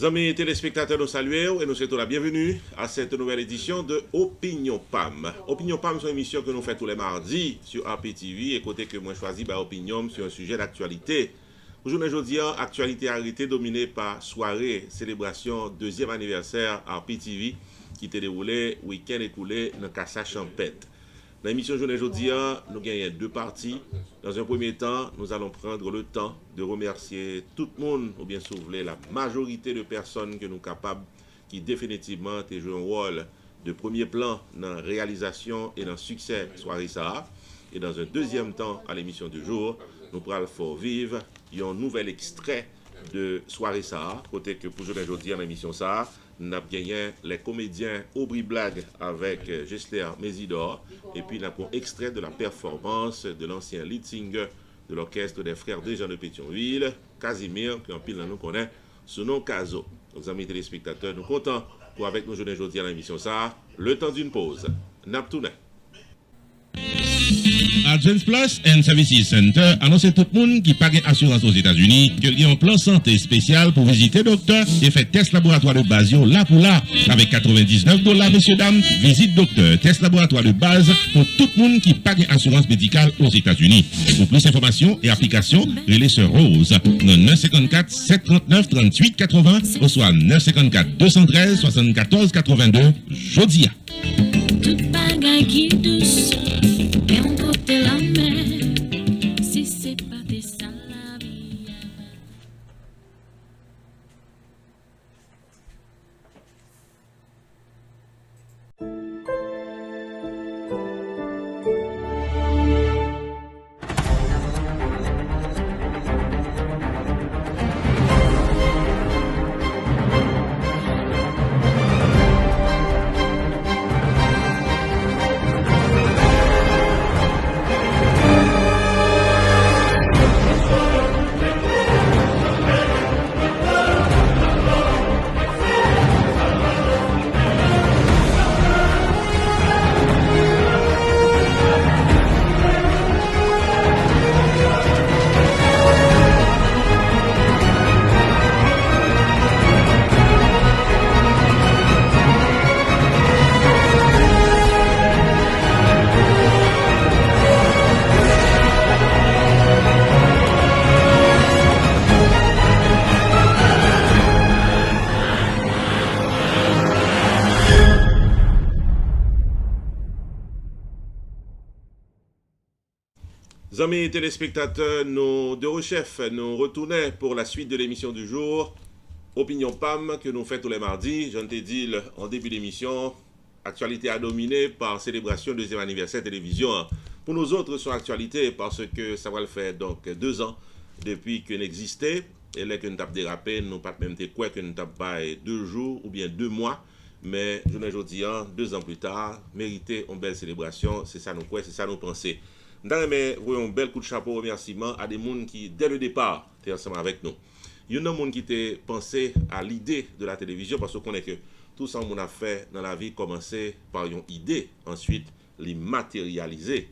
Amis téléspectateurs, nous saluons et nous souhaitons la bienvenue à cette nouvelle édition de Opinion PAM. Opinion PAM, c'est une émission que nous faisons tous les mardis sur RPTV et côté que moi choisi par Opinion sur un sujet d'actualité. Aujourd'hui, actualité arrêtée dominée par soirée célébration deuxième anniversaire RPTV qui était déroulé week-end écoulé dans Cassa Champêtre. Dans l'émission aujourd'hui, nous gagnons deux parties. Dans un premier temps, nous allons prendre le temps de remercier tout le monde, ou bien soulever la majorité de personnes que nous sommes capables, qui définitivement ont joué un rôle de premier plan dans la réalisation et dans le succès de soirée ça. Et dans un deuxième temps, à l'émission du jour, nous allons faire vivre un nouvel extrait de soirée ça, côté que pour aujourd'hui dans l'émission ça, nous avons gagné les comédiens Aubry Blague avec Gessler Mésidor et puis nous avons extrait de la performance de l'ancien lead singer de l'orchestre des frères Desjans de Pétionville, Casimir, qui en pile nous connaît, son nom Caso. Nos amis téléspectateurs, nous comptons pour avec nous aujourd'hui à l'émission ça, le temps d'une pause. Naptounet. Agents Plus and Services Center annonce tout le monde qui pague assurance aux États-Unis qu'il y a un plan santé spécial pour visiter docteur et faire test laboratoire de base là pour là. Avec $99, messieurs, dames, visite docteur, test laboratoire de base pour tout le monde qui pague assurance médicale aux États-Unis. Pour plus d'informations et applications, relais sur Rose, dans 954 739 38 80 ou soit 954 213 74 82 Jodia. Tout bagay qui douce. Et on côté la mer, si c'est pas des salariés. Amis téléspectateurs, nos deux chefs nous retournons pour la suite de l'émission du jour. Opinion PAM que nous faisons tous les mardis. Je t'ai dit en début d'émission, actualité à dominer par célébration deuxième anniversaire télévision. Pour nous autres, sur actualité parce que ça va le faire donc 2 ans depuis que n'existait. Et là que nous avons dérapé, nous pas même quoi que nous avons pas 2 jours ou bien 2 mois. Mais aujourd'hui, 2 ans plus tard, mériter une belle célébration. C'est ça nous quoi, c'est ça nous penser. Nous avons un bel coup de chapeau remerciement à des gens qui, dès le départ, étaient ensemble avec nous. Il y a des gens qui étaient pensés à l'idée de la télévision parce qu'on connaît que tout ça qu'on a fait dans la vie commençait par une idée, ensuite les matérialiser.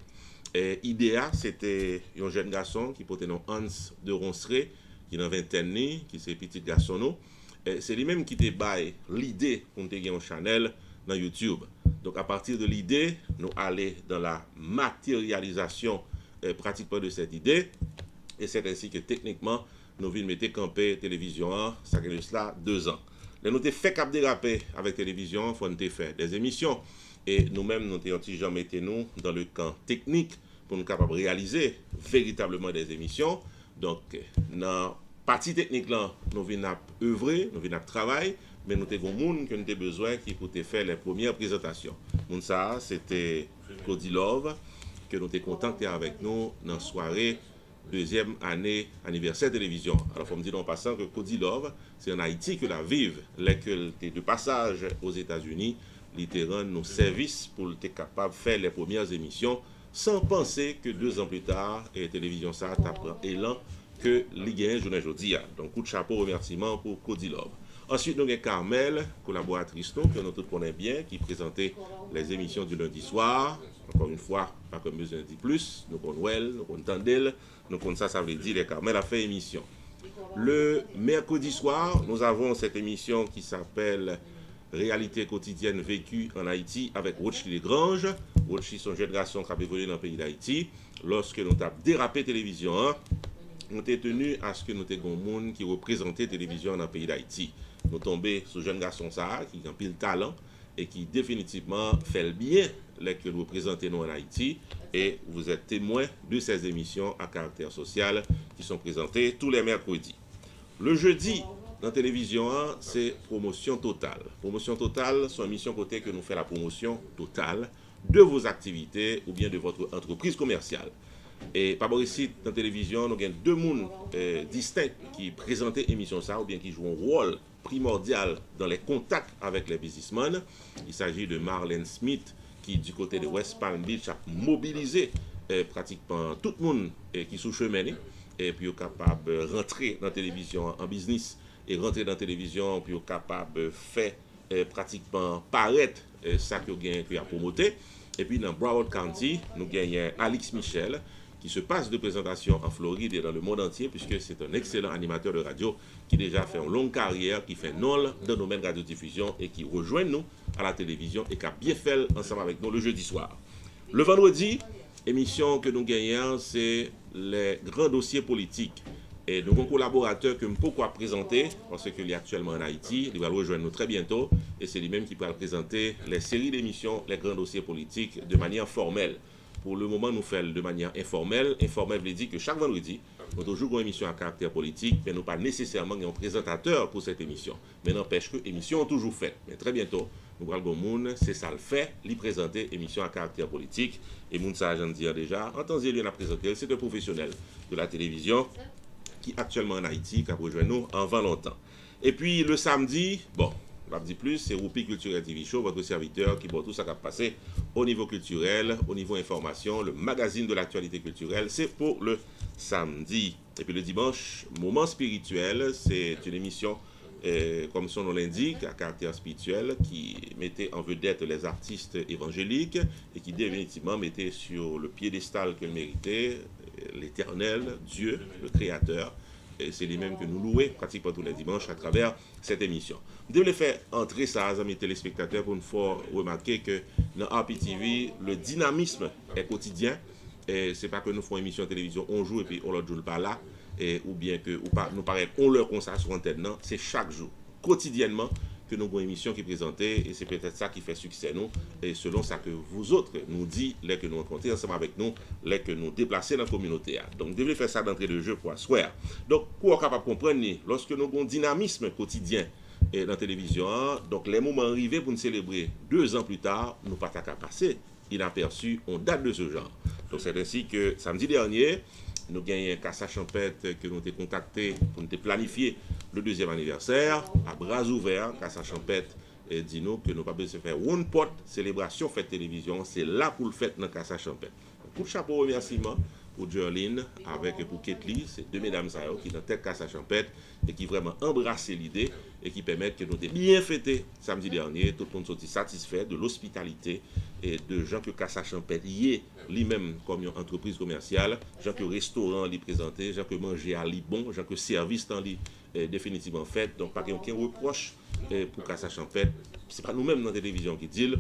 Et l'idée, c'était un jeune garçon qui portait le nom Hans de Ronseré, qui est dans 20 ans, qui c'est petit garçon. C'est lui-même qui était bail l'idée qu'on a gagné en Chanel dans YouTube. Donc à partir de l'idée, nous allons dans la matérialisation pratiquement de cette idée. Et c'est ainsi que techniquement, nous venons mettre campé télévision, ça fait cela 2 ans. Nous avons fait cap déraper avec télévision, il faut faire des émissions. Et nous-mêmes, nous avons mis nous dans le camp technique pour nous capables de réaliser véritablement des émissions. Donc, dans la partie technique, là, nous venons œuvrer, nous venons travailler. Mais nous avons des gens qui ont besoin qui pouvaient faire les premières présentations. Ça, c'était Cody Love, que nous avons contacté avec nous dans la soirée deuxième année anniversaire télévision. Alors, il faut me dire en passant que Cody Love, c'est en Haïti que la vive, qu'elle était de passage aux États-Unis, littéralement nos services pour être capable de faire les premières émissions sans penser que 2 ans plus tard, et télévision ça t'apprend élan que Ligue 1 journée aujourd'hui. Donc, coup de chapeau, remerciement pour Cody Love. Ensuite, nous avons Carmel, collaboratrice que nous tous connaissons bien, qui présentait les émissions du lundi soir. Encore une fois, pas comme besoin de dire plus. Nous connaissons elle, nous connaissons Tandel, nous connaissons ça veut dire que Carmel a fait émission. Le mercredi soir, nous avons cette émission qui s'appelle Réalité quotidienne vécue en Haïti avec Rothschild Desgranges. Rothschild, son jeune garçon qui a évolué dans le pays d'Haïti. Lorsque nous avons dérapé télévision, nous avons tenu à ce que nous ayons un monde qui représentait télévision dans le pays d'Haïti. Nous tombons sur ce jeune garçon ça, qui a pile talent et qui définitivement fait le bien que nous représentons nous en Haïti. Et vous êtes témoins de ces émissions à caractère social qui sont présentées tous les mercredis. Le jeudi, dans la télévision, c'est promotion totale. Promotion totale, c'est une émission côté que nous fait la promotion totale de vos activités ou bien de votre entreprise commerciale. Et par rapport ici, dans la télévision, nous avons deux mondes distincts qui présentent l'émission ça ou bien qui jouent un rôle primordial dans les contacts avec les businessmen. Il s'agit de Marlène Smith qui, du côté de West Palm Beach, a mobilisé pratiquement tout le monde qui est sous chemin et puis est capable de rentrer dans la télévision en business et rentrer dans la télévision puis est capable de faire pratiquement paraître ça que a promoté. Et puis dans Broward County, nous gagnons Alex Michel qui se passe de présentation en Floride et dans le monde entier puisque c'est un excellent animateur de radio qui déjà fait une longue carrière, qui fait non dans le domaine de radiodiffusion et qui rejoint nous à la télévision et qui a bien fait ensemble avec nous le jeudi soir. Le vendredi, émission que nous gagnons, c'est les grands dossiers politiques. Et nous avons un collaborateur que je peux présenter parce qu'il est actuellement en Haïti. Il va le rejoindre nous très bientôt et c'est lui-même qui va présenter les séries d'émissions, les grands dossiers politiques de manière formelle. Pour le moment, nous faisons de manière informelle. Informelle veut dire que chaque vendredi, nous avons toujours une émission à caractère politique, mais nous pas nécessairement un présentateur pour cette émission. Mais n'empêche que l'émission est toujours faite. Mais très bientôt, nous allons Moun, c'est ça le fait, lui présenter émission à caractère politique. Et Moun, ça, j'en dis déjà, en temps et lieu, on a présenté, c'est un professionnel de la télévision qui est actuellement en Haïti, qui a rejoint nous avant longtemps. Et puis le samedi, bon, on va dire plus, c'est Roupi Culturel TV Show, votre serviteur qui voit tout ça qui a passé au niveau culturel, au niveau information, le magazine de l'actualité culturelle, c'est pour le samedi. Et puis le dimanche, Moment spirituel, c'est une émission, comme son nom l'indique, à caractère spirituel, qui mettait en vedette les artistes évangéliques et qui définitivement mettait sur le piédestal qu'elle méritait l'Éternel, Dieu, le Créateur. Et c'est lui-même que nous louons pratiquement tous les dimanches à travers cette émission. Nous devons faire entrer ça, amis téléspectateurs, pour une fois remarquer que dans RPTV, le dynamisme est quotidien. Et c'est pas que nous faisons une émission de télévision, on joue et puis on ne joue pas là, ou bien que nous paraît on leur consacre sur antenne. Non, c'est chaque jour, quotidiennement, que nous avons une émission qui est présentée et c'est peut-être ça qui fait succès nous et selon ça que vous autres nous dit les que nous rencontrons ensemble avec nous les que nous déplacer dans la communauté. Donc devez faire ça d'entrée de jeu pour asseoir. Donc pour être capable de comprendre lorsque nous avons un dynamisme quotidien dans la télévision, donc les moments arrivés pour nous célébrer 2 ans plus tard, nous pas qu'à passer inaperçu, on date de ce genre. Donc c'est ainsi que samedi dernier nous gagnons Cassa Champêtre que nous avons contacté pour nous planifier le 2e anniversaire à bras ouverts. Cassa Champêtre dit nous que nous pas besoin de faire one pot célébration fête télévision, c'est là pour le fait dans Cassa Champêtre. Pour le chapeau remerciement pour Jerline avec pour Ketli, c'est 2 mesdames qui dans tête Cassa Champêtre et qui vraiment embrassent l'idée et qui permettent que nous ayons bien fêté samedi dernier, tout le monde sorti satisfait de l'hospitalité et de gens que Cassa Champêtre y est lui-même comme une entreprise commerciale, gens que restaurant lui présenté, gens que manger à lui bon, gens que service dans lui définitivement fait. Donc pas aucun reproche pour Cassa Champêtre. C'est pas nous-mêmes dans la télévision qui dit,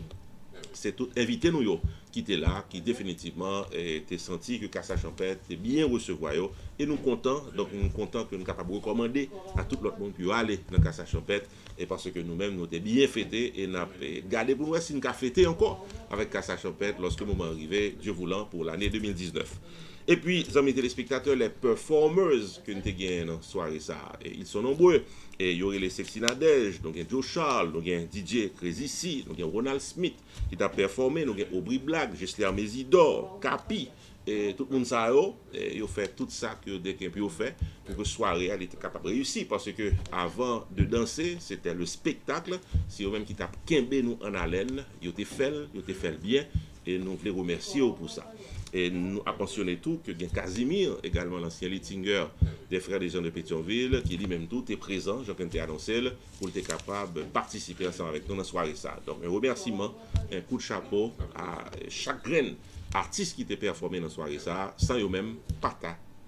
c'est tout invité nous qui était là, qui définitivement était senti que Cassa Champêtre est bien recevoir et nous contents, donc nous contents que nous sommes capables de recommander à tout l'autre monde qui aller dans Cassa Champêtre et parce que nous-mêmes nous étions bien fêtés et nous avons gardé pour nous si nous avons fêté encore avec Cassa Champêtre lorsque le moment arrivé, Dieu voulant, pour l'année 2019. Et puis, amis téléspectateurs, les performers que nous avons gagnés dans la soirée, ils sont nombreux. Et il y aurait les Sexy Nadège, donc il y a Joe Charles, donc il y a DJ Crazy C, donc il y a Ronald Smith qui a performé, donc il y a Aubry Black, Gisler Mésidor, Capi, et tout le monde ça ils ont fait tout ça que des qu'ils ont fait pour que la soirée elle était capable de réussir parce que avant de danser, c'était le spectacle, c'est eux-mêmes qui t'a quimbé nous en haleine, ils ont fait bien et nous voulons remercier pour ça. Et nous avons mentionné tout que Casimir, également l'ancien leadsinger des frères des gens de Pétionville, qui lui-même tout est présent, Jean-Claude annoncé, pour être capable de participer ensemble avec nous dans la soirée. Donc un remerciement, un coup de chapeau à chaque graine artiste qui était performé dans la soirée, sans eux-mêmes, pas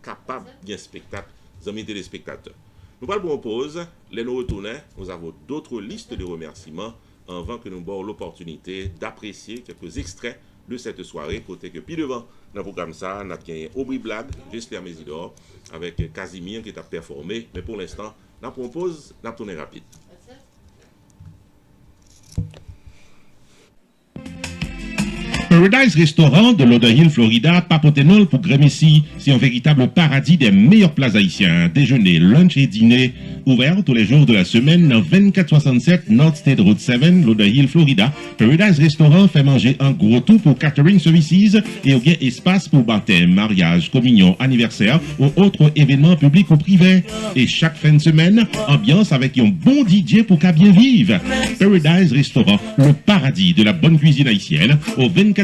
capable d'un spectacle amis téléspectateurs. Nous parlons pour une pause, les nous retournons, nous avons d'autres listes de remerciements avant que nous ayons l'opportunité d'apprécier quelques extraits de cette soirée, côté que puis devant dans le programme ça, nous avons gagné Aubry Blague, Gisler Mésidor, avec Casimir qui est à performer, mais pour l'instant, nous avons une pause, nous avons tourné rapide. Paradise Restaurant de Lauderhill, Florida, Papotenol pour Grémessi, c'est un véritable paradis des meilleurs plats haïtiens. Déjeuner, lunch et dîner, ouvert tous les jours de la semaine dans 2467 North State Road 7, Lauderhill, Florida. Paradise Restaurant fait manger un gros tout pour catering services et bien espace pour baptême, mariage, communion, anniversaire ou autres événements publics ou privés. Et chaque fin de semaine, ambiance avec un bon DJ pour qu'à bien vivre. Paradise Restaurant, le paradis de la bonne cuisine haïtienne, au 2467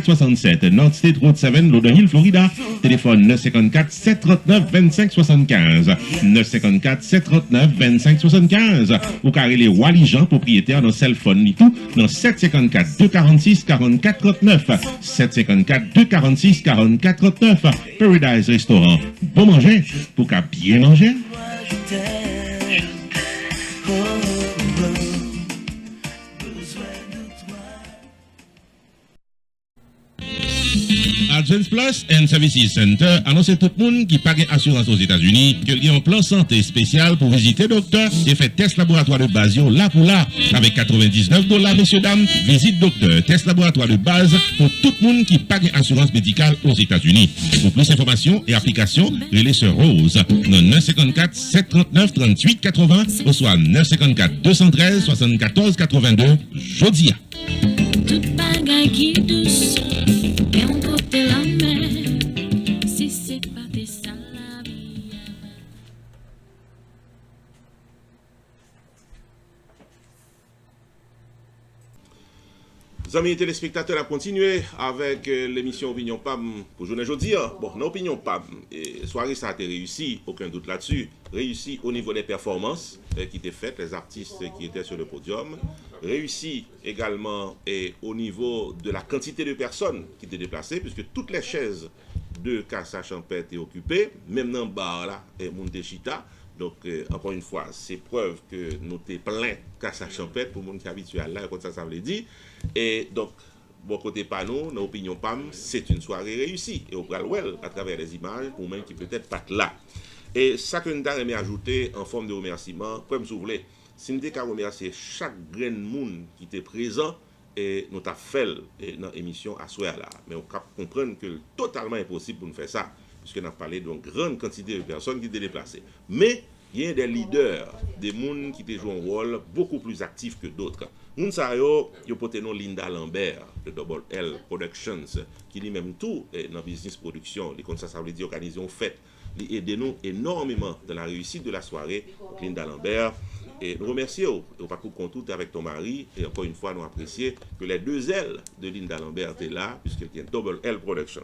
North State Road 7, Lauderhill, Florida. Téléphone 954 739 25 75. 954 739 25 75. Ou carré les Wally Jean, propriétaire d'un cell phone et tout, dans 754 246 44 39. 754 246 44 39. Paradise Restaurant. Bon manger pour qu'à bien manger. Advance Plus and Services Center annonce tout le monde qui pague assurance aux États-Unis qu'il y a un plan santé spécial pour visiter docteur et faire test laboratoire de base là pour là. Avec $99, messieurs, dames, visite docteur, test laboratoire de base pour tout le monde qui pague assurance médicale aux États-Unis. Pour plus d'informations et applications, relais sur Rose dans 954 739 38 80 ou soit 954 213 74 82 Jodia. Tout bagay qui douce, et on côté la mer, si c'est pas des salariés. Amis téléspectateurs, à continuer avec l'émission Opinion PAM pour journée aujourd'hui. Bon, dans Opinion PAM, soirée ça a été réussi, aucun doute là-dessus. Réussi au niveau des performances qui étaient faites, les artistes qui étaient sur le podium. Réussi également au niveau de la quantité de personnes qui étaient déplacées, puisque toutes les chaises de Casa Champêtre étaient occupées, même dans le bar là, et Montechita. Donc, encore une fois, c'est preuve que nous sommes plein Casa Champêtre pour les gens qui sont habitués à là, comme ça veut dire. Et donc, bon côté pas nous, dans l'opinion PAM, c'est une soirée réussie. Et au Pralwell, à travers les images, pour même qui peut-être pas là. Et ça que nous avons ajouté en forme de remerciement, comme vous voulez, si nous avons remercier chaque grain de monde qui était présent, et nous avons fait dans l'émission à soir là. Mais on comprend que c'est totalement impossible pour nous faire ça, puisque nous avons parlé d'une grande quantité de personnes qui étaient déplacées. Mais il y a des leaders, des gens qui jouent un rôle beaucoup plus actif que d'autres. Nous savons, il y a Linda Lambert de Double L Productions, qui dit même tout dans business production. Comme ça veut dire organiser une fête. Il aide nous énormément dans la réussite de la soirée, Linda Lambert. Et nous remercions au parcours tout avec ton mari. Et encore une fois, nous apprécions que les deux ailes de Linda Lambert étaient là, puisqu'il y a Double L Productions.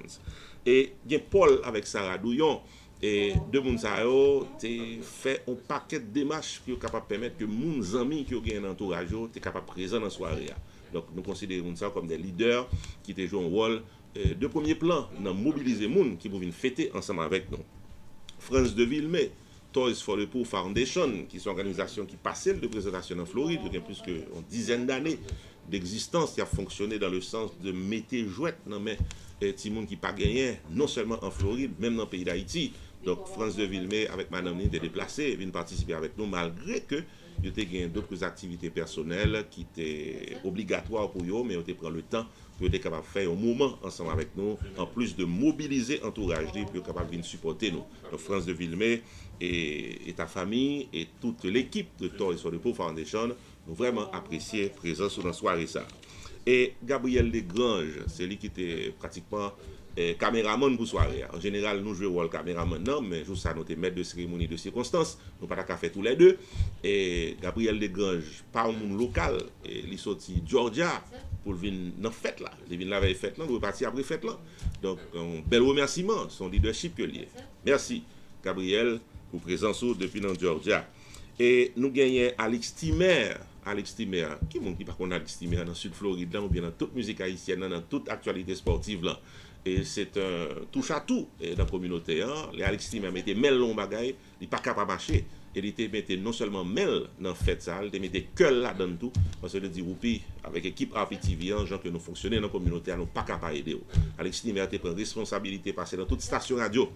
Et il y a Paul avec Sarah Douillon. Et de Mounsayo, tu fait un paquet de démarches qui sont capables de permettre que les amis qui ont un entourage soient capables de présenter dans la soirée. Donc nous considérons ça comme des leaders qui jouent un rôle de premier plan dans mobiliser les gens qui vont venir fêter ensemble avec nous. France de Villemay, Toys for the Poor Foundation, qui est une organisation qui passe de présentation en Floride, il y a plus qu'une dizaine d'années d'existence, qui a fonctionné dans le sens de mettre jouette dans les petits gens qui n'ont pas gagné, non seulement en Floride, même dans le pays d'Haïti. Donc, France de Villemay, avec Madame Nine, est déplacée, vient participer avec nous, malgré que il y a d'autres activités personnelles qui étaient obligatoires pour eux, mais ils ont pris le temps pour être capable de faire un moment ensemble avec nous, en plus de mobiliser l'entourage pour être capable de venir supporter nous. Donc, France de Villemay et ta famille et toute l'équipe de Toys for the Poor Foundation nous vraiment apprécié présence sur la soirée ça. Et Gabriel Desgranges, c'est lui qui était pratiquement caméraman pour soirée. En général, nous jouons le caméraman, non, mais juste ça, nous sommes maître de cérémonie de circonstances. Nous pas qu'à faire tous les deux. Et Gabriel Desgranges, par un monde local, il est sorti Georgia pour venir dans la fête là. Il vient la fête là, nous repartir après fête là. Donc, un bel remerciement, son leadership que lié. Merci, Gabriel, pour présence depuis dans Georgia. Et nous gagnons Alex Timer. Alex Timer, qui est qui par contre Alex Timer dans le sud Floride, ou bien dans toute musique haïtienne, dans toute actualité sportive là. et c'est un touche à tout dans la communauté. Les Alexis même étaient mêlés long bagaille, il pas capable marcher. Et il était non seulement mêlé dans le fait ça, il était que là dans tout. Parce que je dis, oupi, avec l'équipe RPTV, gens que nous fonctionnons dans la communauté, nous pas capable d'aider. Alexis Nimer a pris responsabilité passer dans toute station radio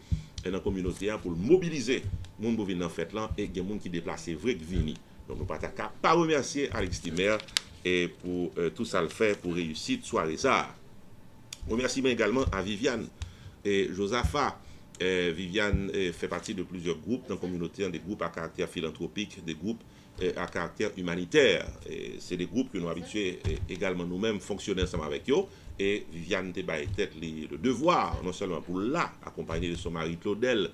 et dans la communauté pour mobiliser les gens qui viennent dans le fait là et les gens qui déplacent vrai qui viennent. Donc nous ne pouvons pas remercier Alexis Nimer et pour tout ça le fait pour réussir soirée ça. Remerciement également à Viviane et Josaphat. Viviane fait partie de plusieurs groupes dans la communauté, des groupes à caractère philanthropique, des groupes à caractère humanitaire. C'est des groupes que nous habitués également nous-mêmes fonctionner ensemble avec eux. Et Viviane te baille tête le devoir, non seulement pour là, accompagner de son mari Claudel,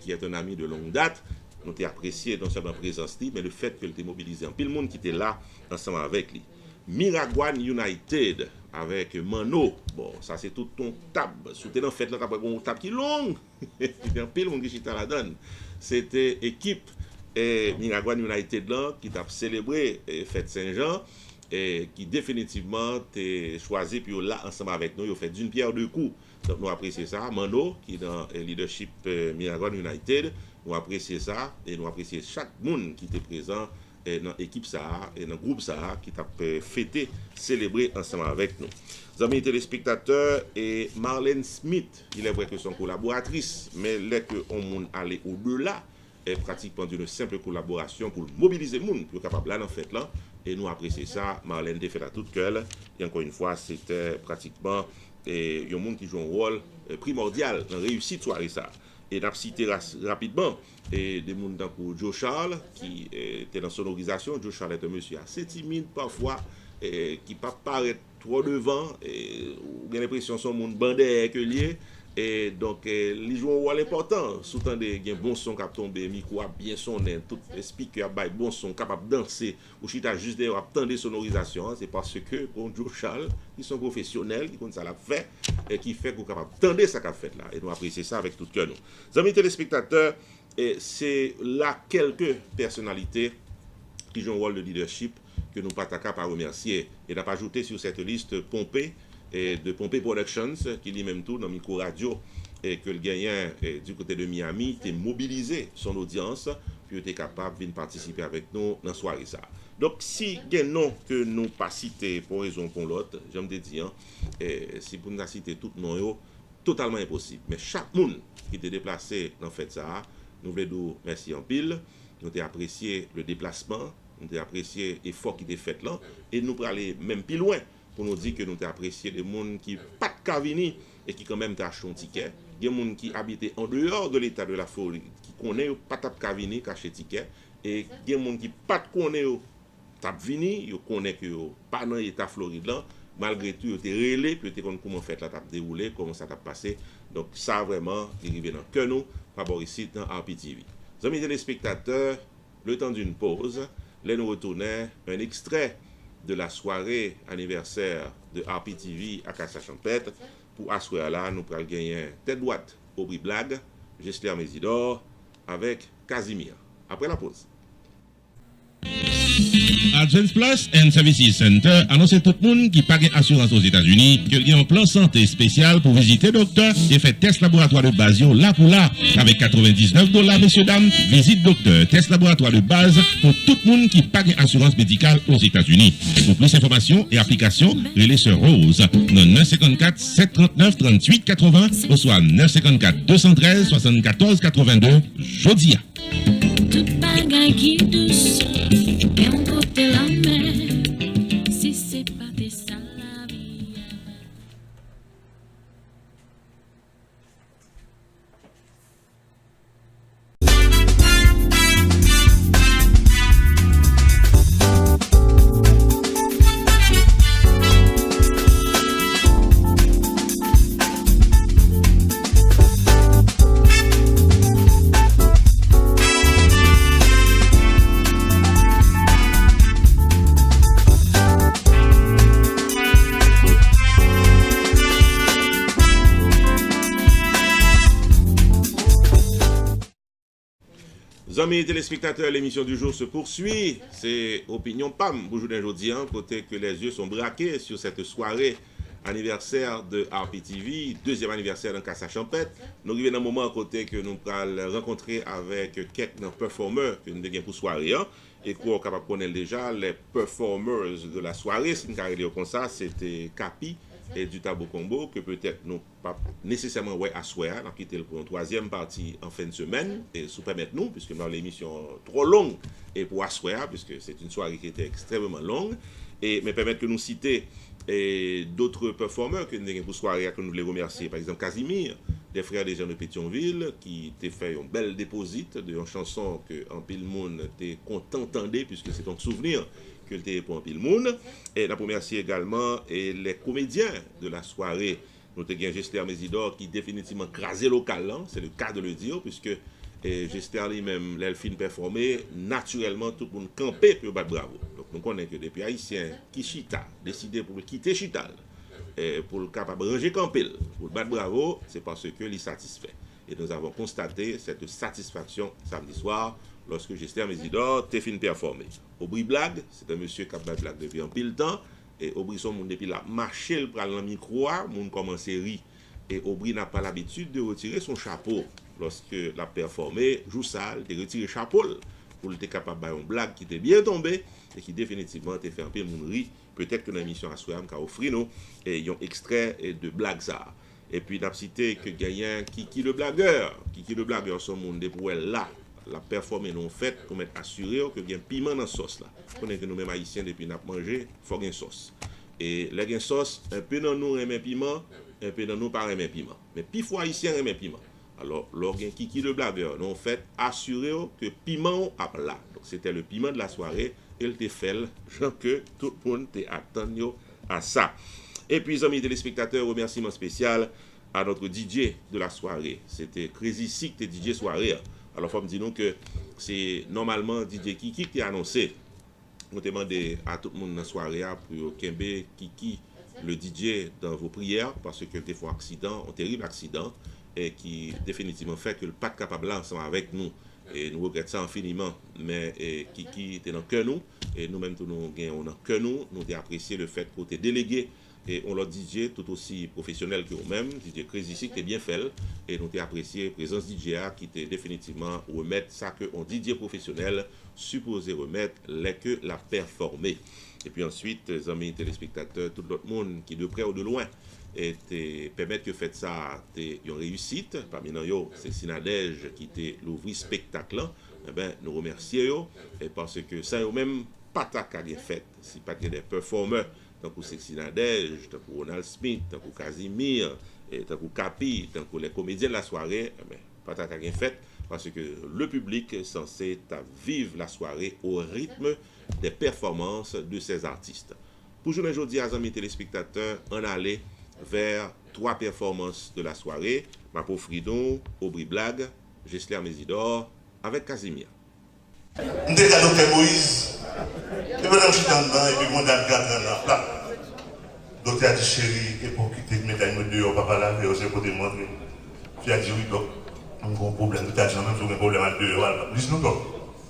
qui est un ami de longue date. Nous t'ai apprécié non seulement la présence, mais le fait qu'elle t'ait mobilisé en pile monde qui était là ensemble avec lui. Miragwan United avec Mano. Bon, ça c'est tout ton tab. Soutenant en fait là, t'as pas un tab qui est long. Il y a un pile monde qui chita la donne. C'était équipe Miragwan United là qui t'a célébré fête Saint-Jean et qui définitivement t'es choisi puis là ensemble avec nous, ils ont fait d'une pierre deux coups. Donc nous apprécions ça. Mano qui est dans le leadership Miragwan United, nous apprécions ça et nous apprécions chaque monde qui était présent dans l'équipe ça et dans le groupe ça qui t'a fêté, célébré ensemble avec nous. Amis téléspectateurs, et Marlène Smith, il est vrai que son collaboratrice, mais là que on aller au-delà, est pratiquement d'une simple collaboration pour mobiliser le monde, pour capable là dans fête là, et nous apprécions ça. Marlène a fait à toute cœur, et encore une fois, c'était pratiquement un monde qui joue un rôle primordial dans la réussite soirée ça. Et n'a cité rapidement des gens comme Joe Charles qui était dans son organisation. Joe Charles est un monsieur assez timide parfois, qui ne pas paraître trop devant, ou bien l'impression que son monde bandé que lié. Et donc, ils jouent un rôle important. Soutant des bon son qui a tombé, micro a bien sonné, tout speaker a bon son, capable de danser, ou si tu as juste attendre sonorisation, c'est parce que, comme Joe Charles, ils sont professionnels, qui connaissent ça l'a fait, et qui fait qu'on est capable d'attendre ça qu'a fait là. Et nous apprécions ça avec tout cœur. Amis téléspectateurs, c'est là quelques personnalités qui jouent un rôle de leadership que nous pas capable de remercier. Et n'a pas ajouté sur cette liste Pompé, et de Pompé Productions, qui dit même tout dans Micro Radio, et que le gagnant du côté de Miami a mobilisé son audience, puis était capable de participer avec nous dans la soirée ça. Donc, si il y a un nom que nous pas cité pour raison pour l'autre, j'aime te dire, si vous nous cité tout nom, totalement impossible. Mais chaque monde qui était déplacé dans fait ça, nous voulons dire merci en pile, nous avons apprécié le déplacement, nous avons apprécié l'effort qui était fait là, et nous pour aller même plus loin, pour nous dire que nous avons apprécié des gens qui n'ont pas de cavini et qui quand même ont acheté un ticket. Il y a des gens qui habitent en dehors de l'état de la Floride, qui connaissent pas de cavini, qui achètent ticket. Et il y a des gens qui pas connaissent tap vini, ils connaissent que pas dans l'état Floride là, malgré tout, ils étaient relais, puis ils comment fait la tap déroulé, comment ça t'a passé. Donc ça vraiment, il arrive dans que nous, par rapport ici dans RPTV. Amis téléspectateurs, le temps d'une pause, là nous retournons un extrait de la soirée anniversaire de RPTV à Cassa-Champêtre. Pour assurer là, nous pourrons gagner tête droite au prix blague, Gessler Mésidor avec Casimir. Après la pause. Advance Plus and Services Center annonce tout le monde qui pague assurance aux États-Unis qu'il y a un plan santé spécial pour visiter docteur et faire test laboratoire de base là pour là. Avec $99, messieurs, dames, visite docteur, test laboratoire de base pour tout le monde qui pague assurance médicale aux États-Unis. Pour plus d'informations et applications, relais sur Rose dans 954 739 38 80 ou soit 954 213 74 82 Jodia. Tout bagay qui douce, et on côté la mer, si c'est pas de ça la vie. Amis téléspectateurs, l'émission du jour se poursuit. C'est Opinion PAM, bonjour d'aujourd'hui, côté que les yeux sont braqués sur cette soirée anniversaire de RPTV, deuxième anniversaire dans Cassa Champêtre. Nous arrivons dans un moment à côté que nous allons rencontrer avec quelques performeurs que nous avons pour soirée. Et qu'on est capable de connaître déjà les performers de la soirée. Si nous avons comme ça, c'était Capi et du Tabo Combo, que peut-être nous pas nécessairement ouais à soir, nous avons quitté pour une troisième partie en fin de semaine, et sous permettre nous, puisque nous avons l'émission trop longue, et pour asseoir, puisque c'est une soirée qui était extrêmement longue, et mais permettre que nous citer d'autres performeurs que nous avons pour soirée, que nous voulons remercier, par exemple Casimir, des frères des gens de Pétionville, qui t'a fait une belle déposite de une chanson que en pile monde était content d'entendre, puisque c'est un souvenir que le pour un pile monde. Et la remercier également les comédiens de la soirée. Nous avons Gester Mésidor qui définitivement crasé local, c'est le cas de le dire, puisque Gester lui-même, l'elfine performé, naturellement tout le monde campé pour battre bravo. Donc nous connaissons que depuis Haïtien qui Chita décidé pour quitter Chital, pour le capable de ranger campé, pour le battre bravo, c'est parce que il est satisfait. Et nous avons constaté cette satisfaction samedi soir lorsque Gester Mésidor t'est fini performer. Aubry Blague, c'est un monsieur qui a battu blague depuis un pile temps, et Aubry son monde depuis la marché le pral dans micro, monde commence à rire, et Aubry n'a pas l'habitude de retirer son chapeau lorsque la performé, joue sale, de retirer chapeau pour être capable de faire une blague qui était bien tombée et qui définitivement t'a fait un peu mon rire. Peut-être que dans l'émission à Soyam qui a offert nous et un extrait de blague ça. Et puis n'a cité que gagnant Kiki le blagueur, son monde pour là. La performance non faite pour mettre assuré que il y a un piment dans la sauce là. On est que nous mêmes haïtiens depuis n'a mangé, faut une sauce. Et la gain sauce, un peu dans nous aime piment, un peu dans nous pas aime piment. Mais puis fois haïtien aime piment. Alors l'organe Kiki le blagueur, non fait assuré que piment a là. Donc c'était le piment de la soirée, il te fait genre que tout le monde te attend à ça. Et puis amis téléspectateurs, remerciement spécial à notre DJ de la soirée. C'était Crazy Sick de DJ soirée. Alors, il faut me dire que c'est normalement DJ Kiki qui a annoncé. Nous demandons à tout le monde dans la soirée pour Kembe Kiki, le DJ, dans vos prières, parce que des fois accident, un terrible accident, et qui définitivement fait que le pas capable là ensemble avec nous. Et nous regrettons ça infiniment. Mais Kiki était dans que nous, et nous-mêmes, nous gagnons dans que nous. Nous avons apprécié le fait qu'on ait délégué. Et on l'a DJ tout aussi professionnel que nous-mêmes, DJ Crazy Sick qui bien fait, et nous avons apprécié la présence DJ qui était définitivement remettre ça que on DJ professionnel supposé remettre les que la performer. Et puis ensuite, les amis téléspectateurs, tout l'autre monde qui de près ou de loin et permettre que fait ça une réussite. Parmi nous, c'est Sinadège qui était l'ouvri spectacle. Eh ben, nous remercions parce que ça eux-mêmes pas ta carrière faite, si pas des performeurs. Tant que Sexy Nadège, tant que Ronald Smith, tant que Casimir, tant que Capi, tant que les comédiens de la soirée, pas ta rien fait, parce que le public est censé vivre la soirée au rythme des performances de ces artistes. Pour journée aujourd'hui, à amis téléspectateurs, on allait vers 3 performances de la soirée. Mapo Fridon, Aubry Blague, Gester Mésidor, avec Casimir. Je suis docteur Moïse, et maintenant je suis dedans, et puis mon dame garde dans là. Docteur a dit chérie, et pour quitter le médaille de dehors, papa là, et aussi pour démontrer. Tu as dit oui, donc, on a un problème, tu as dit même si on a un problème à dehors. Dis-nous donc,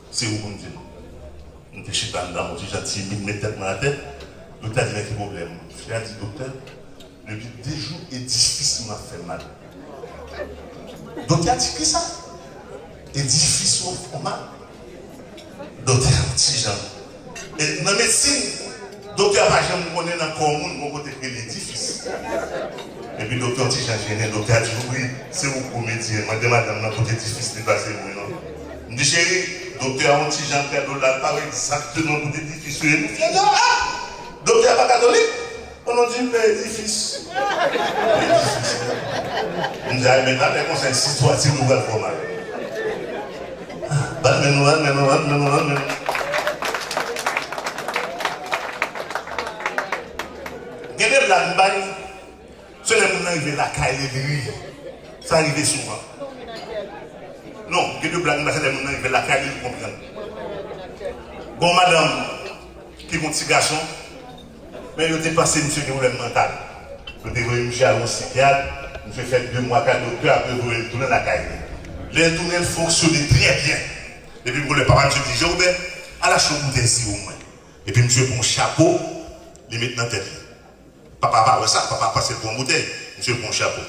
c'est où qu'on dit non. Je suis dedans, je suis gentil, je mets tête dans la tête. Docteur a dit, mais quel problème? Je lui ai dit, docteur, depuis 2 jours, édifice m'a fait mal. Docteur a dit, qui ça? Édifice m'a fait mal. Docteur, petit Jean. Et dans la médecine, docteur n'a jamais connu dans le corps, mon côté de l'édifice. Et puis, docteur, petit Jean, docteur a dit, oui, c'est vous comédien. Madame, dans côté édifice, n'est pas c'est vous, non? Je dis, chérie, docteur, petit Jean, père de la part exactement côté édifice. Docteur, pas catholique? On a dit, père édifice. Je dis, maintenant, les conseils, si toi, si nous allons faire mal. Mais nous. Il y a des blagues, c'est les gens qui arrivent la caille de rire. Ça arrive souvent. Non, il y a des blagues, c'est les gens qui arrivent la caille de comprendre. Bon, madame, qui est mon petit garçon, mais il a passé monsieur qui a un problème mental. Il a envoyé monsieur à un psychiatre, monsieur fait 2 mois, 4 docteurs, après il a tourné la caille. Les tunnels fonctionnaient très bien. Et puis, le papa me dit, Robert, à la chambre, vous êtes ici au moins. Et puis, monsieur, pour un chapeau, il met dans la tête. Papa, ouais, ça, papa passe pour une bouteille. Monsieur prend un chapeau.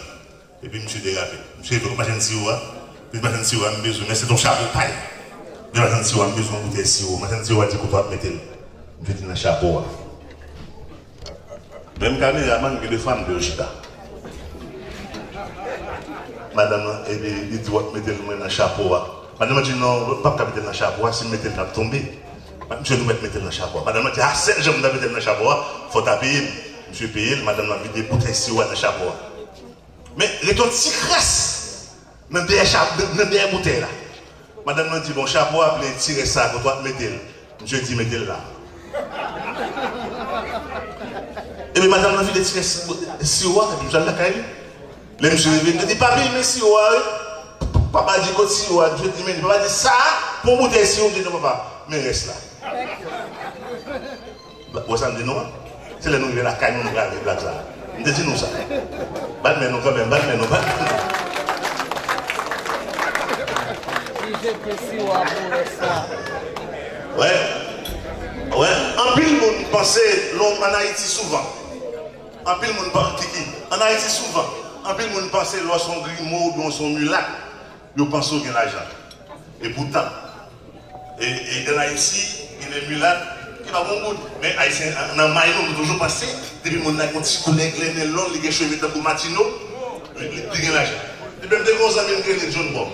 Et puis, monsieur dérapé. Monsieur, il faut que je m'achète sirop. Puis, je m'achète sirop, je besoin. Mais c'est ton chapeau, pareil. Je m'achète sirop, je besoin de bouteille sirop. Je m'achète sirop, je dis que tu vas mettre. Je dis dans le chapeau. Même caméraman que des femmes de Chita. Madame, il doit mettre dans le chapeau. Madame dit non, pas mettre dans le chapeau, si mettre dans le tombé. Monsieur doit mettre dans le chapeau. Madame dit ah, c'est j'aime mettre dans le chapeau, il faut payer. Monsieur paye, madame a vidé pour tester dans le chapeau. Mais les ton petit crasse dans des bouteilles là. Madame m'a dit bon chapeau, appelez tirer ça, pour toi mettre. Monsieur dit mettez là. Et bien madame a vidé tirer sirop, et puis je l'ai caillé. Les monsieur me dit papi, mais sirop, papa dit que sirop, je dis mais papa dit ça pour bouteille sirop, je dis non papa, mais reste là. Vous savez non? C'est là nous la caille, nous regardons les blagues là. Nous disons nous ça. Batman nous quand même, Batman nous. Ouais. Ouais. En pile monde pensait l'homme en Haïti souvent. En pile monde en Haïti souvent. En pile monde pensait lorsqu'on grimaud ou son mulac, ils pensent qu'il y a l'argent. Et pourtant, et en Haïti, il est mulac. Mais dans le maillot, on toujours passé, depuis mon petit collègue, les longs, les cheveux de Matino, il y a l'argent. Et même des gros amis qui sont John Bob.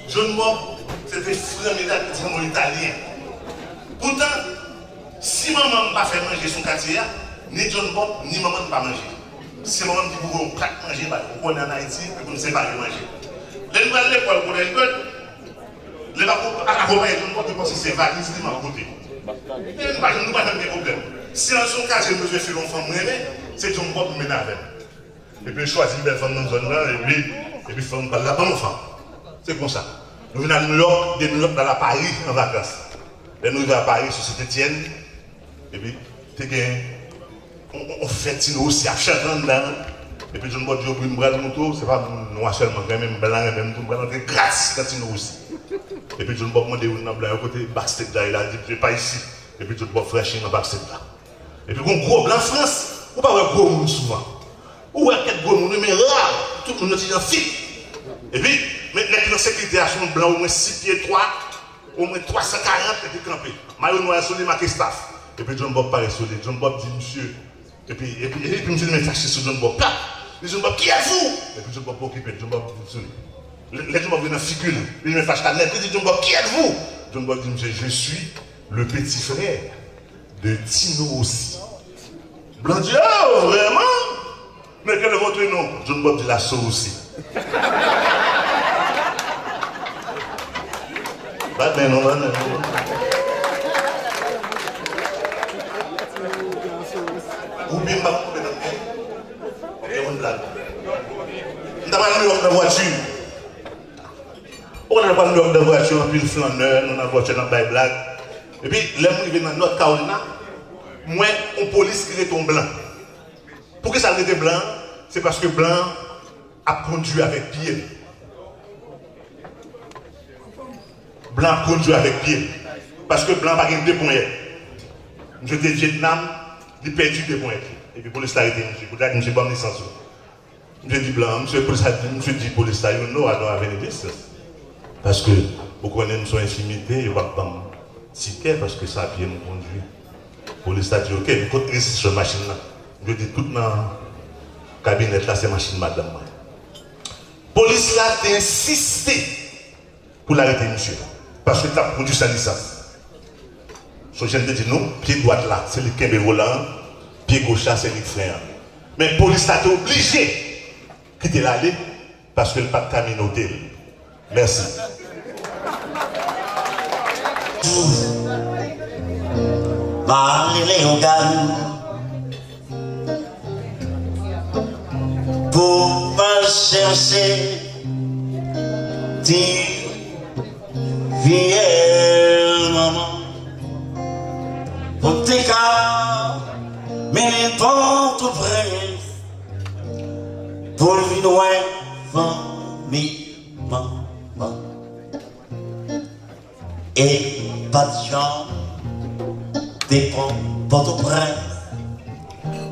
John Bob, c'était frère italien. Pourtant, si maman n'a pas fait manger son quartier, ni John Bob, ni maman n'a pas mangé. Si maman dit que vous pouvez manger, vous connaissez en Haïti, vous ne savez pas manger. Les gens à l'école, pour l'école, les gens accompagnent John Bob, parce que c'est valise, c'est ma côté. Nous n'avons pas de problème. Si dans son cas, j'ai besoin de faire l'enfant, c'est John Bob qui mène avec. Et puis, je choisis une belle femme dans la zone là, et puis, femme par là, pas l'enfant. C'est comme ça. Nous venons à New York, de New York dans la Paris en vacances. Et nous arrivons à Paris, sur Saint-Étienne, et puis, on fait Tino aussi à chanter dedans. Et puis, John Bob dit, une bras de moto, c'est pas noir seulement, quand même blanc, et même tout blanc, grâce dans Tino aussi. Et puis John Bob m'a dit, on a blanc, côté backstage là, il a dit, je ne suis pas ici. Et puis John Bob fraîchit dans backstage là. Et puis, un gros blanc France, on ne peut pas voir gros monde souvent. Ou quelques gros monde, mais rare, tout le monde est en fit. Et puis, maintenant, dans la sécurité, à son blanc, au moins 6 pieds 3, au moins 340, et puis campé. Maillot noir, sur les marqués staff. Et puis John Bob paraît sur les. John Bob dit, monsieur. Et puis monsieur me fâché sur John Bob. Et John Bob, qui êtes-vous? Et puis John Bob occupé, John Bob dit, les John Bob viennent en figure. Il me fâche ta lettre. Il dit, John Bob, qui êtes-vous? John Bob dit, monsieur, je suis le petit frère de Tino aussi. Blanc dit, oh, vraiment? Mais quel est votre nom? John Bob dit, la sauce aussi. Ben non, non. Ou bien ma coupe dans le une blague. On a pas de voiture. On a pas de voiture, puis le flaneur, on a une voiture dans la blague. Et puis, là, on est dans North Carolina, moi, on police qui est blanc. Pourquoi ça était blanc? C'est parce que blanc a conduit avec pied. Blanc a conduit avec pied. Parce que blanc n'a pas gagné 2 points. Je dis Vietnam, il a perdu 2 points. Et puis, police a arrêté, monsieur. Pour dire que monsieur pas licence. Je dis blanc, monsieur police a dit, monsieur dit police a dit, non, I don't have any business. Parce que, vous connaissez son intimité, il va pas me ticket parce que ça a bien me conduit. Police a dit, ok, mais quand il sur la machine là, je dis tout dans la cabinet là, c'est machine madame. Police là a insisté pour l'arrêter, monsieur. Parce que tu as produit sa licence. So, je te dis non, pied droit là, c'est le Kembe volant, pied gauche là, c'est le frein. Mais la police a été obligée de quitter l'allée parce que le pas de communauté. Merci. Marie-Léogane pour me chercher des vieilles mamans pour tes cas mais n'importe prince pour le vinoin famille maman et pas de chambre dépend Port-au-Prince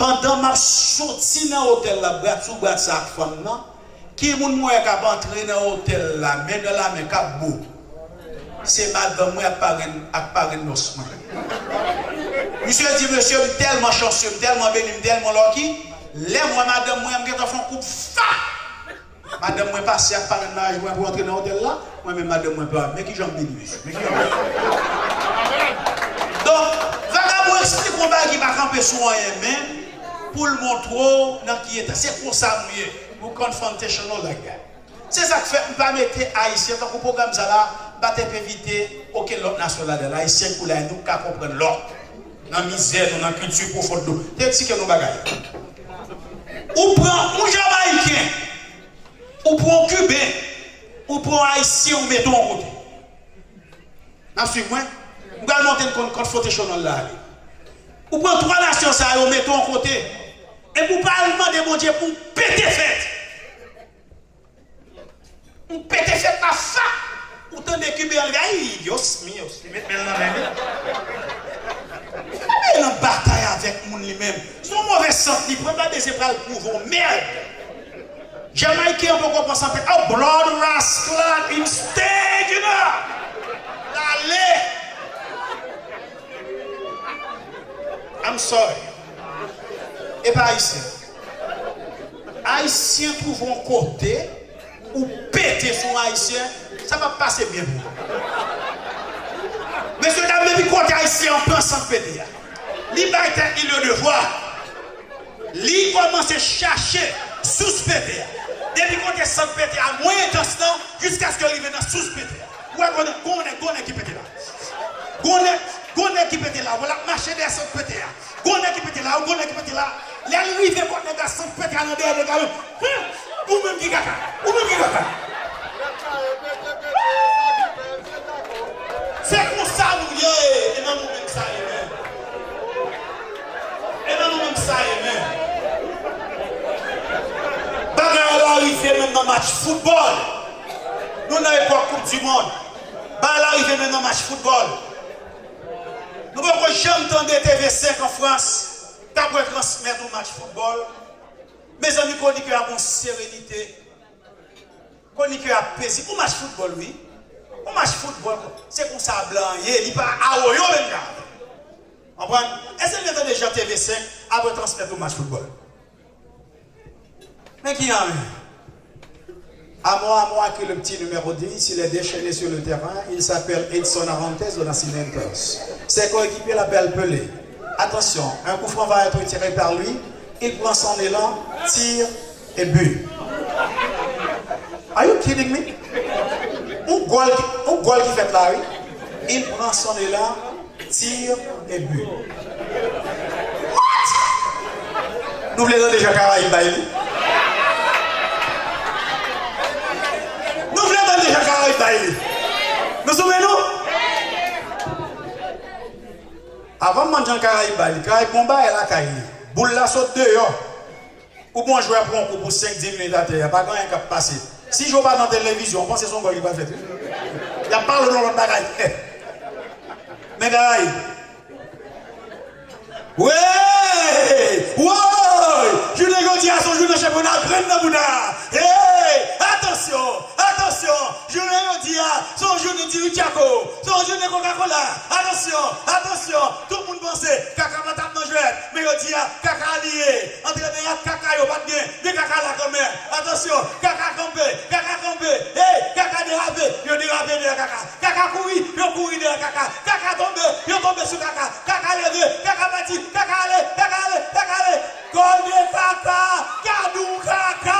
pendant ma sortie dans l'hôtel, là, bras sous bras sa femme, qui moun moi qui a entré dans l'hôtel, là, mais dans la main, qui beau. C'est madame moi qui apparaît nossement. Monsieur dit, monsieur, tellement chanceux, tellement béni, tellement lucky. Les moi, madame moi, je vais faire un coup de fa. Madame moi, passe à parler de mariage pour entrer dans l'hôtel là. Moi-même, madame moi, pas. Mais qui j'en bénis, monsieur. Donc, vagabond explique qu'on va qui va camper sur un même pour le montrer dans qui est. C'est pour ça, pour confrontational like that. C'est ça que fait, on va mettre Haïtien dans le programme ça là, va éviter aucun autre nation là, Haïtien pour la nous qu'à comprendre l'autre. Dans la misère, dans la culture profonde d'eau. C'est ce que nous bagaille. Ou prend un Jamaïcain, ou prend un Cubain, ou prend un Haïtien, ou mettons en côté. Suivez-moi. Vous allez monter une confrontation là. Ou prend 3 nations, ça, ou mettons en côté. Et vous parlez de mon Dieu pour péter fête. Pour péter fête à fa. Ou t'en des Cubains, aïe, yos, mettez maintenant même. Il en bataille avec moun lui-même. Son mauvais sens, il prend pas des épreuves pour vous. Merde. Jamaïcain, on peut commencer à faire oh, blood rascal instead, you know. Allez. I'm sorry. Et pas haïtien. Haïtien trouve un côté ou péter son haïtien, ça va passer bien pour vous. Monsieur, dame, depuis côté haïtien, on pense en péter. Liberté, il le devoir. Lui commence à chercher sous péter. Depuis qu'on est sans péter à moyen d'instant jusqu'à ce qu'il arrive dans sous péter. Ouais, on est qui péter là. On est qui péter là. Voilà, marcher des sans péter là. On est qui péter là. On est qui péter là. Les arrivés quand les gars sans péter à l'endroit des gars. Ou même qui caca. Ou même qui caca. C'est comme ça, nous y est. Et non, nous même ça, et non, nous même ça, Bagarre arrive maintenant match football. Nous n'avons pas Coupe du Monde. Bagarre arrive maintenant match football. Nous ne pouvons jamais entendre TV5 en France. D'après transmettre un match football. Mes amis, qu'on dit qu'il y a une sérénité. Qu'on dit qu'il y a paisible. Un match football, oui. Un match football, c'est comme ça blanc. Il n'est pas à haut, vous comprenez? Est-ce que vous avez déjà TV5 après transmettre un match football? Mais qui a eu? À moi que le petit numéro 10, il est déchaîné sur le terrain. Il s'appelle Edson Arantes de Nascimentos. Ses coéquipiers l'appellent Pelé. Attention, un coup franc va être tiré par lui. Il prend son élan, tire et but. Are you kidding me? Un goal qui fait là, oui. Il prend son élan, tire et but. What? Nous voulons déjà Caraïbes. Nous voulons déjà Caraïbes. Nous souvenons? Avant de manger Caraïbes, Caraïbes Bomba est la caille. Boule la saute dehors. Ou bon jouer pour un coup pour 5-10 minutes à terre. Il n'y a pas grand chose qui va passer. Si je ne joue pas dans la télévision, pensez son goal qui va faire. Il n'y a pas le nom de bagaille. Mais Caraïbes. Ouais! Ouais! Je ne dis à son jour de championnat, prenne la bouda! Hey! Attention! Attention! Je ne dis à son jour de Tirichaco, son jour de Coca-Cola! Attention! Attention! Tout le monde pensait caca va taper dans le jeu, mais je dis à caca lié! Entraîneur caca, il n'y a pas de bien, mais caca là quand même! Attention! Caca campé! Caca campé! Hey! Caca dérapé! Il dérapé de la caca! Caca couru! Il couru de la caca! Caca tombé! Il tombé sur caca! Caca levé! Caca bâti! Caca allé! Caca allé! Caca allé! Gonde caca! Kadou caca!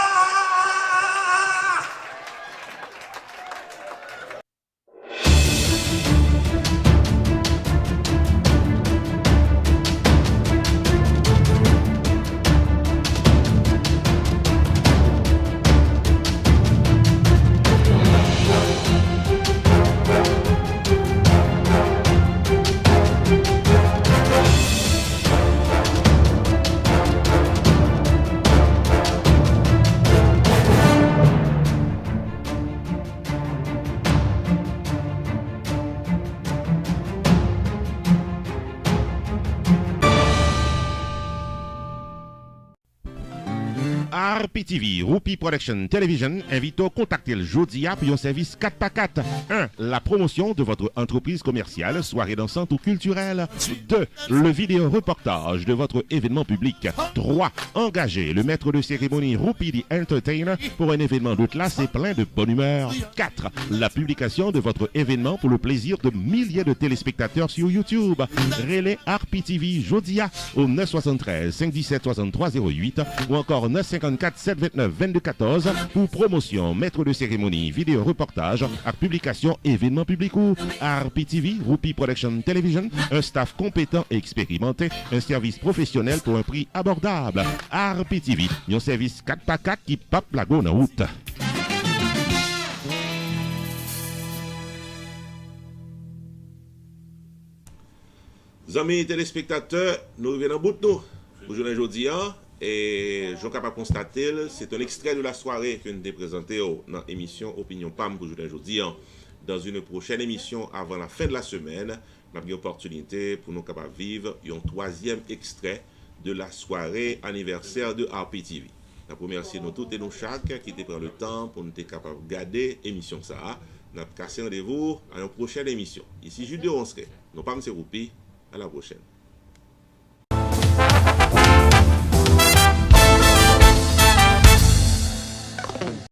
RPTV, Rupi Production Television, invite à contacter le Jodia pour un service 4x4. 1. La promotion de votre entreprise commerciale, soirée dansante ou culturelle. 2. Le vidéo reportage de votre événement public. 3. Engager le maître de cérémonie Rupi the Entertainer pour un événement de classe et plein de bonne humeur. 4. La publication de votre événement pour le plaisir de milliers de téléspectateurs sur YouTube. Relais RPTV Jodia au 973 517 6308 ou encore 954 729 2214 pour promotion, maître de cérémonie, vidéo reportage à publication événement public ou RPTV, Rupi Production Television, un staff compétent et expérimenté, un service professionnel pour un prix abordable. RPTV, un service 4x4 qui pape la go en route. Amis téléspectateurs, nous revenons au bout de nous. Aujourd'hui, et je suis capable de constater, c'est un extrait de la soirée que nous avons présenté dans l'émission Opinion PAM pour aujourd'hui. Dans une prochaine émission, avant la fin de la semaine, nous avons l'opportunité pour nous capables de vivre un troisième extrait de la soirée anniversaire de RPTV. Nous remercions nous toutes et nous chaque qui te prend le temps pour nous être capables de garder l'émission. Nous avons cassé rendez-vous à une prochaine émission. Ici Jules de Ronskey, nous PAM c'est Rupi. À la prochaine.